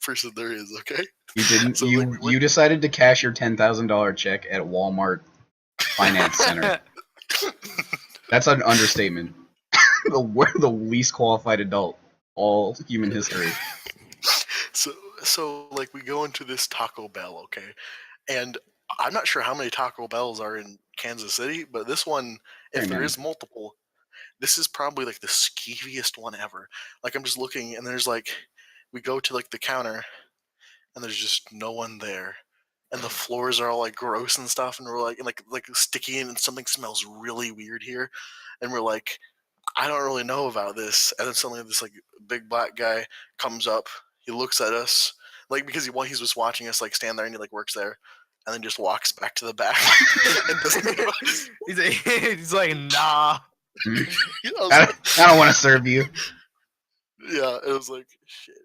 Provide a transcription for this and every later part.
person there is. Okay. You didn't. So, you like, you decided to cash your $10,000 check at Walmart Finance Center. That's an understatement. We're the least qualified adult all human history. So like we go into this Taco Bell, okay, and I'm not sure how many Taco Bells are in Kansas City, but this one, if Hey, there man. is multiple, this is probably like the skeeviest one ever. Like I'm just looking, and there's like, we go to like the counter, and there's just no one there, and the floors are all like gross and stuff, and we're like sticky, and something smells really weird here, and we're like, I don't really know about this. And then suddenly this like big black guy comes up. He looks at us like because he's just watching us like stand there and he like works there, and then just walks back to the back and doesn't give us. He's like, nah. I don't want to serve you. Yeah, it was like shit.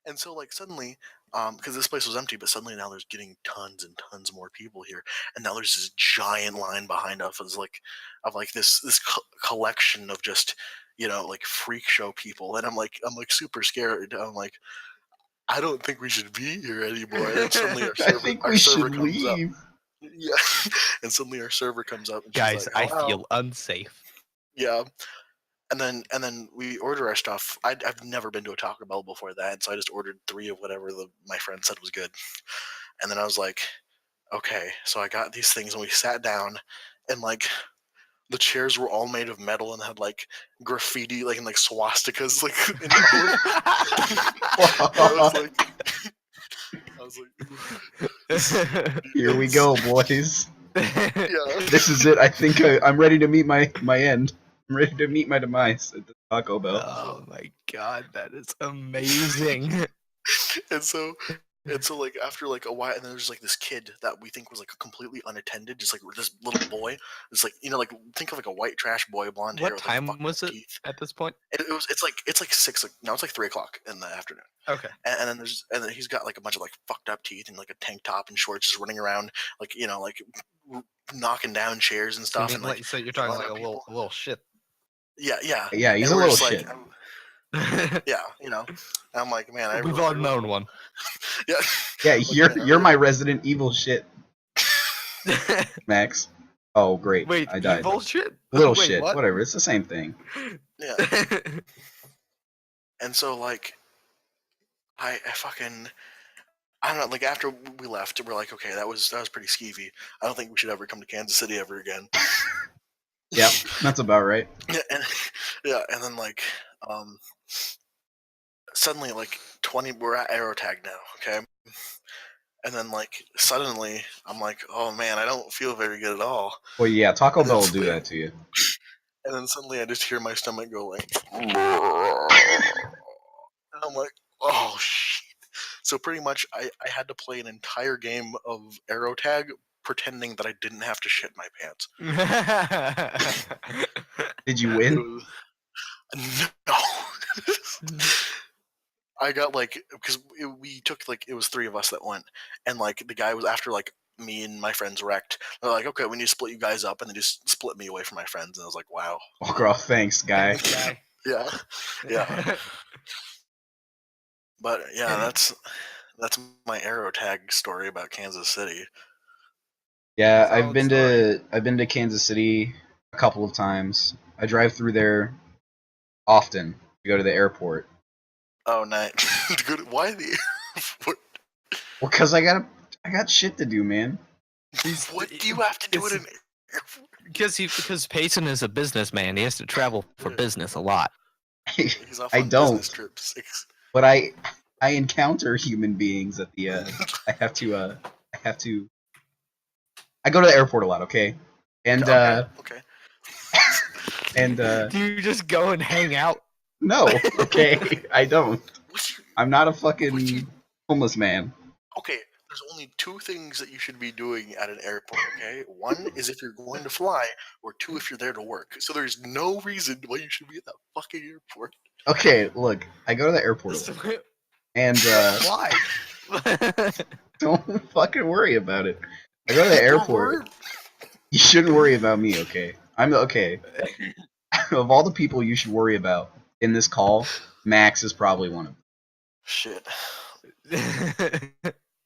And so like suddenly, because this place was empty, but suddenly now there's getting tons and tons more people here, and now there's this giant line behind us of this collection of just like freak show people, and I'm like super scared. I'm like, I don't think we should be here anymore. And suddenly I think we should leave. Yeah, and suddenly our server comes up. And Guys, she's like, I feel unsafe. Yeah. And then we order our stuff. I've never been to a Taco Bell before that, so I just ordered 3 of whatever my friend said was good. And then I was like, okay, so I got these things, and we sat down, and like the chairs were all made of metal and had like graffiti, like and like swastikas, like. In I was like, here we go, boys. Yeah. This is it. I think I'm ready to meet my end. I'm ready to meet my demise at the Taco Bell. Oh my god, that is amazing. and so like after like a while, and then there's like this kid that we think was like completely unattended, just like this little boy. It's like like think of like a white trash boy, blonde hair. What with, time like, was it teeth. at this point? It's like 6. Now it's like 3:00 in the afternoon. Okay. And then he's got like a bunch of like fucked up teeth and like a tank top and shorts, just running around like like knocking down chairs and stuff. So you're talking like a little shit. Yeah. Yeah, he's a little shit. Yeah, and I'm like, man, We've all known one. Yeah. Yeah, you're my Resident Evil shit, Max. Oh, great. Wait, I died. evil shit? Little Wait, shit, what? whatever. It's the same thing. Yeah. And so like, I fucking. I don't know. Like after we left, we're like, okay, that was pretty skeevy. I don't think we should ever come to Kansas City ever again. Yep, that's about right. Yeah, and then like, suddenly like 20, we're at Aerotag now, okay? And then like suddenly I'm like, oh man, I don't feel very good at all. Well, yeah, Taco Bell will do that to you. And then suddenly I just hear my stomach go like, and I'm like, oh shit. So pretty much I had to play an entire game of Aerotag pretending that I didn't have to shit my pants. Did you win? No. I got like, because we took like, it was 3 of us that went, and like the guy was after like me and my friends wrecked. They're like, okay, we need to split you guys up, and they just split me away from my friends, and I was like, wow. Oh, girl, thanks, guy. Yeah. But yeah, that's my Aerotag story about Kansas City. Yeah, I've been to Kansas City a couple of times. I drive through there often to go to the airport. Oh, nice. Why the airport? Well, cause I got shit to do, man. What do you have to do at an airport? Because Payson is a businessman. He has to travel for business a lot. He's off I on don't. business trips. But I encounter human beings at the I go to the airport a lot, okay? And okay. And do you just go and hang out? No, okay, I don't. I'm not a fucking homeless man. Okay, there's only 2 things that you should be doing at an airport, okay? 1 is if you're going to fly, or 2 if you're there to work. So there's no reason why you should be at that fucking airport. Okay, look, I go to the airport a lot. And why? Don't fucking worry about it. I go to the airport. You shouldn't worry about me, okay? Okay. Of all the people you should worry about in this call, Max is probably one of them. Shit.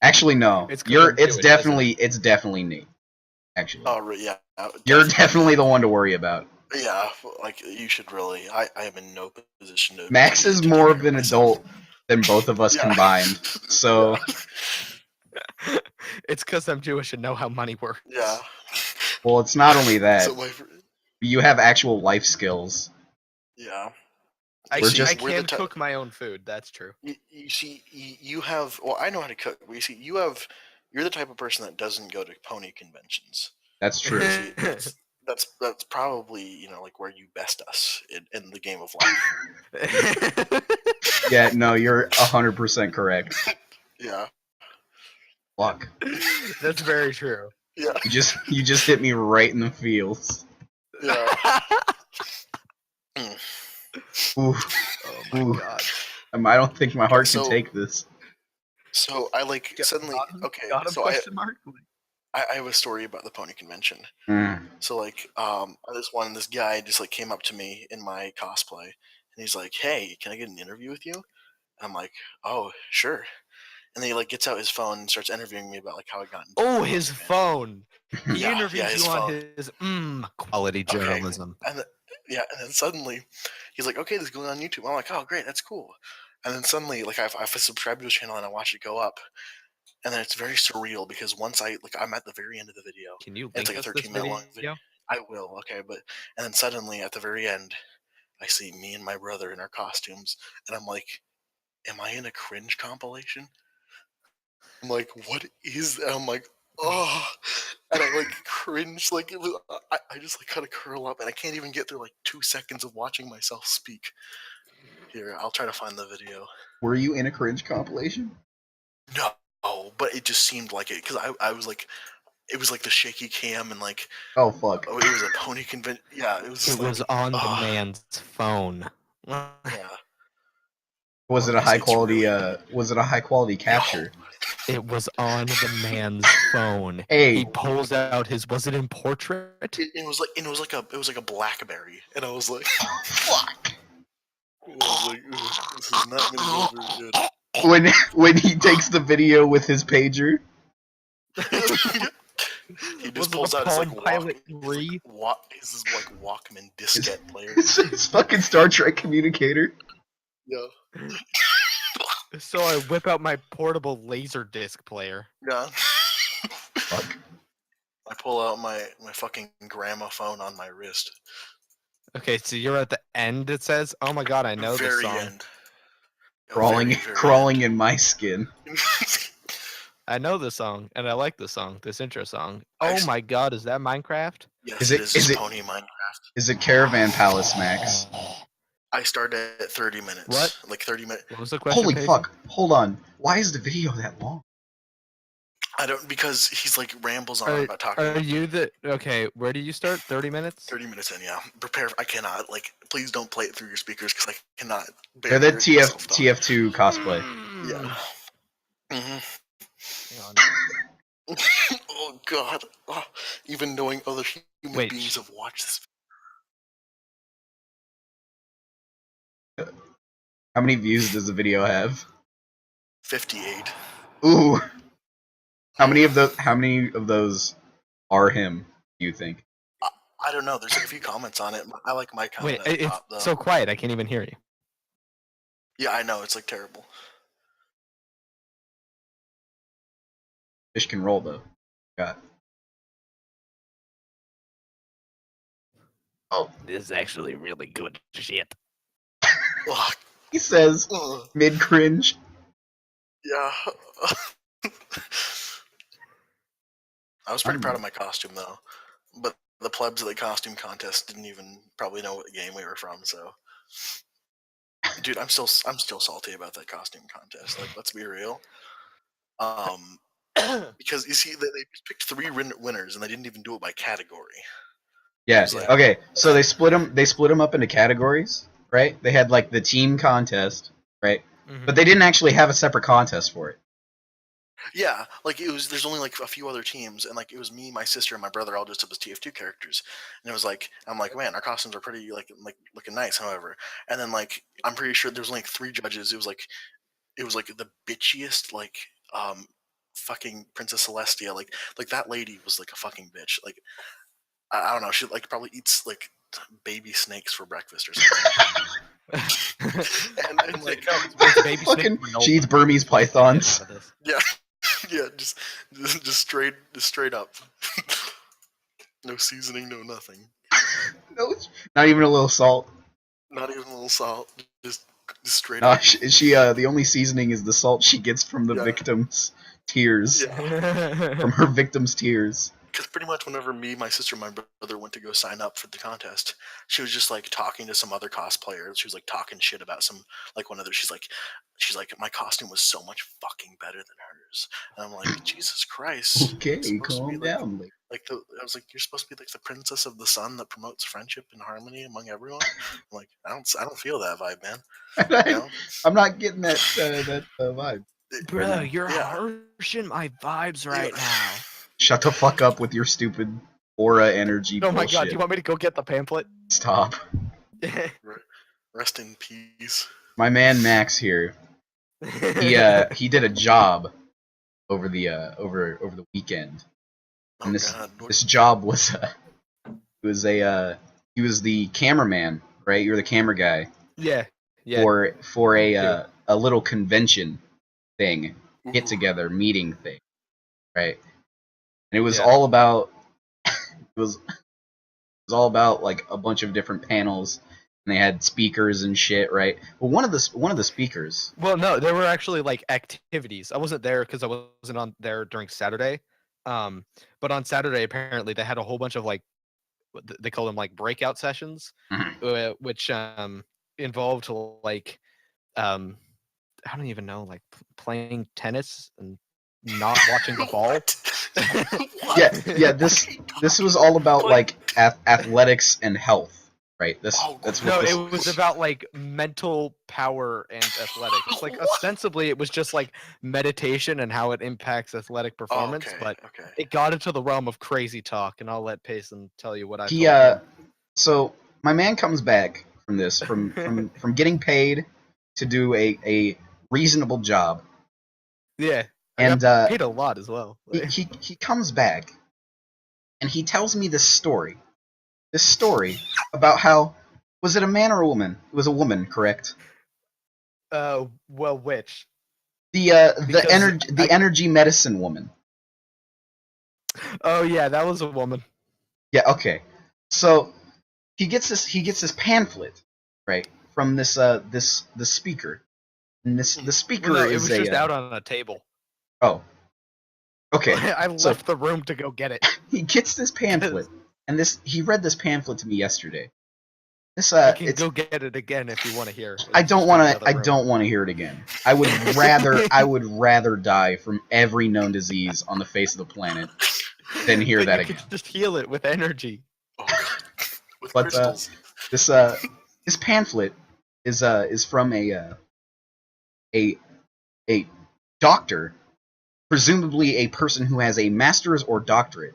Actually, no. It's 'cause I'm It's Jewish, isn't it? definitely Nate. Actually, Oh, yeah. you're definitely the one to worry about. Yeah, like you should really. I am in no position to Max is to take more care of an myself. adult than both of us Yeah. combined. So It's because I'm Jewish and know how money works. Yeah. well, it's not only that. So You have actual life skills. yeah. I, We're See, just- I can cook my own food. That's true. You see, you have. Well, I know how to cook. But you see, you're the type of person that doesn't go to pony conventions. That's true. See, that's probably like where you best us in the game of life. Yeah, no, you're 100% correct. Yeah. Fuck. That's very true. Yeah. You just hit me right in the feels. Yeah. Oof. Oh my Ooh. god. I don't think my heart so- can take this. So I suddenly Got a So question mark? I have a story about the pony convention. Mm. So this guy just like came up to me in my cosplay and he's like, "Hey, can I get an interview with you?" And I'm like, "Oh, sure." And then he like gets out his phone and starts interviewing me about like how I got into the Oh, pony his convention. phone. He Yeah, interviews his you on phone. his quality Okay. journalism. And then suddenly he's like, "Okay, this is going on YouTube." I'm like, "Oh, great, that's cool." And then suddenly like I've subscribed to his channel and I watch it go up. And then it's very surreal because once I'm at the very end of the video. Can you It's link like a us this 13-minute long video? video. I will, okay, and then suddenly at the very end, I see me and my brother in our costumes, and I'm like, "Am I in a cringe compilation?" I'm like, "What is that?" I'm like, "Oh," and I like cringe, like it was. I just like kind of curl up, and I can't even get through like 2 seconds of watching myself speak. Here, I'll try to find the video. Were you in a cringe compilation? No, but it just seemed like it because I was like. It was like the shaky cam and like Oh fuck. it was a pony convention. Yeah, it was. It Like, was on the man's phone. Yeah. Was it a it's high quality really- was it a high quality capture? It was on the man's phone. Hey. He pulls out his. Was it in portrait? It was like a BlackBerry, and I was like, Fuck. I was like, "Ugh, this is not gonna go very good. When he takes the video with his pager. He Was just it pulls the out his Palm like Pilot 3? his like Walkman diskette player. His fucking Star Trek communicator. Yeah. So I whip out my portable laser disc player. Yeah. Fuck. I pull out my fucking gramophone on my wrist. Okay, so you're at the end. It says, "Oh my god, I know this Very song. end. Crawling Very crawling in my skin. end. I know this song, and I like this song. This intro song. I Oh s- my god, is that Minecraft? Yes, Is it it- is. is It's it- Pony Minecraft. Is it Caravan Palace, Max? I started at 30 minutes. What? Like 30 minutes. What was the question? Holy Peyton? fuck. Hold on. Why is the video that long? I don't because he's like rambles on about talking. Are you the okay? Where do you start? 30 minutes. 30 minutes in, yeah. Prepare. I cannot. Like, please don't play it through your speakers because I cannot. They're barely the hear myself talk. TF2 cosplay. Yeah. hmm Hang on. Oh god. Oh, even knowing other human Wait, beings have watched this. How many views does the video have? 58. Ooh. How many of those are him, do you think? I don't know. There's like a few comments on it. I like my comment Wait, at the it's top though. so quiet. I can't even hear you. Yeah, I know. It's like terrible. Fish can roll though. God. Oh, This is actually really good shit. Ugh. he says Ugh. mid cringe. Yeah. I was pretty proud of my costume though, but the plebs at the costume contest didn't even probably know what game we were from. So, dude, I'm still salty about that costume contest. Like, let's be real. Because you see, they just picked 3 winners and they didn't even do it by category. Yeah. It's like- Okay. So they split them up into categories, right? They had like the team contest, right? But they didn't actually have a separate contest for it. Yeah, like it was. There's only like a few other teams, and like it was me, my sister, and my brother all dressed up as TF2 characters. And it was like, I'm like, man, our costumes are pretty like looking nice. However, and then like I'm pretty sure there's only like 3 judges. It was like it was like the bitchiest fucking Princess Celestia. Like that lady was like a fucking bitch. Like I don't know. She like probably eats like baby snakes for breakfast or something. and like It's baby Fucking, snake granola. she eats Burmese pythons. Out of this. yeah, just straight up. No seasoning, no nothing. No, not even a little salt. Not even a little salt. Just straight No, up. she the only seasoning is the salt she gets from the Yeah. victims' tears. Yeah. From her victims' tears. Because pretty much whenever me, my sister, and my brother went to go sign up for the contest, she was just like talking to some other cosplayers. She was like talking shit about some like one other. She's like, my costume was so much fucking better than hers, and I'm like, Jesus Christ. Okay, It's supposed to calm be down. I was like, you're supposed to be like the princess of the sun that promotes friendship and harmony among everyone. I'm like, I don't feel that vibe, man. You know? I'm not getting that vibe. Bro, now. you're Yeah. harshing my vibes right now. Shut the fuck up with your stupid aura energy Oh my bullshit. god, do you want me to go get the pamphlet? Stop. Rest in peace. My man Max here. He did a job over the over the weekend. And this job was he was the cameraman, right? You're the camera guy Yeah. for a little convention thing, get Ooh. together, meeting thing, right? And it was Yeah. all about it was all about like a bunch of different panels, and they had speakers and shit, right? Well, one of the speakers. Well, no, there were actually like activities. I wasn't there because I wasn't on there during Saturday. But on Saturday, apparently they had a whole bunch of like they called them like breakout sessions, which involved like I don't even know, like playing tennis and not watching the ball. What? Yeah. This was all about like athletics and health, right? That's what No, this it was about like mental power and athletics. Like What? ostensibly, it was just like meditation and how it impacts athletic performance, but Okay. it got into the realm of crazy talk. And I'll let Payson tell you what I He told him. so my man comes back from this from getting paid to do a reasonable job. Yeah, I And got paid a lot as well. he comes back and he tells me this story about how, was it a man or a woman? It was a woman, correct? Well, which? The energy medicine woman. Oh yeah, that was a woman. Yeah, okay. So he gets this pamphlet, right, from this speaker. And the speaker Well, no, it is was just out on a table. Oh. Okay. I left the room to go get it. He gets this pamphlet, and he read this pamphlet to me yesterday. This I can go get it again if you want to hear. I don't want to hear it again. I would rather die from every known disease on the face of the planet than hear that again. You could just heal it with energy. Oh god. With crystals. This pamphlet is from a doctor, presumably a person who has a master's or doctorate.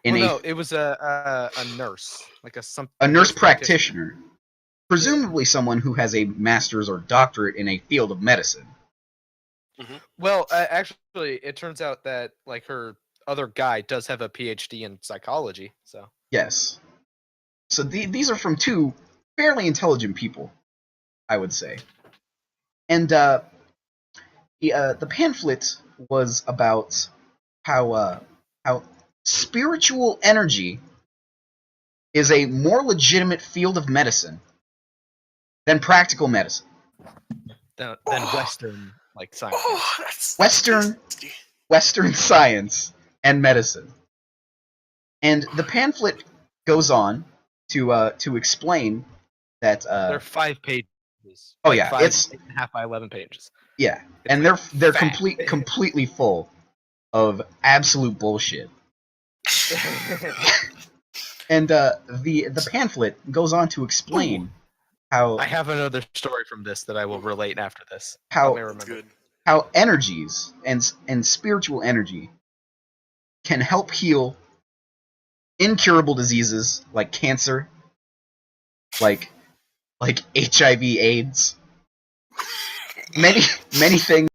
It was a nurse, like a nurse practitioner. Presumably someone who has a master's or doctorate in a field of medicine. Mm-hmm. Well, actually, it turns out that like her other guy does have a PhD in psychology. So yes, so these are from two fairly intelligent people, I would say. And the pamphlet was about how spiritual energy is a more legitimate field of medicine than practical medicine. Than Western like science. Oh, that's Western science and medicine. And the pamphlet goes on to explain that they're 5 pages. Oh yeah, it's 8.5 by 11 pages. Yeah, and they're completely full of absolute bullshit. And the pamphlet goes on to explain how I have another story from this that I will relate after this. How energies and spiritual energy can help heal incurable diseases like cancer, like HIV/AIDS, many things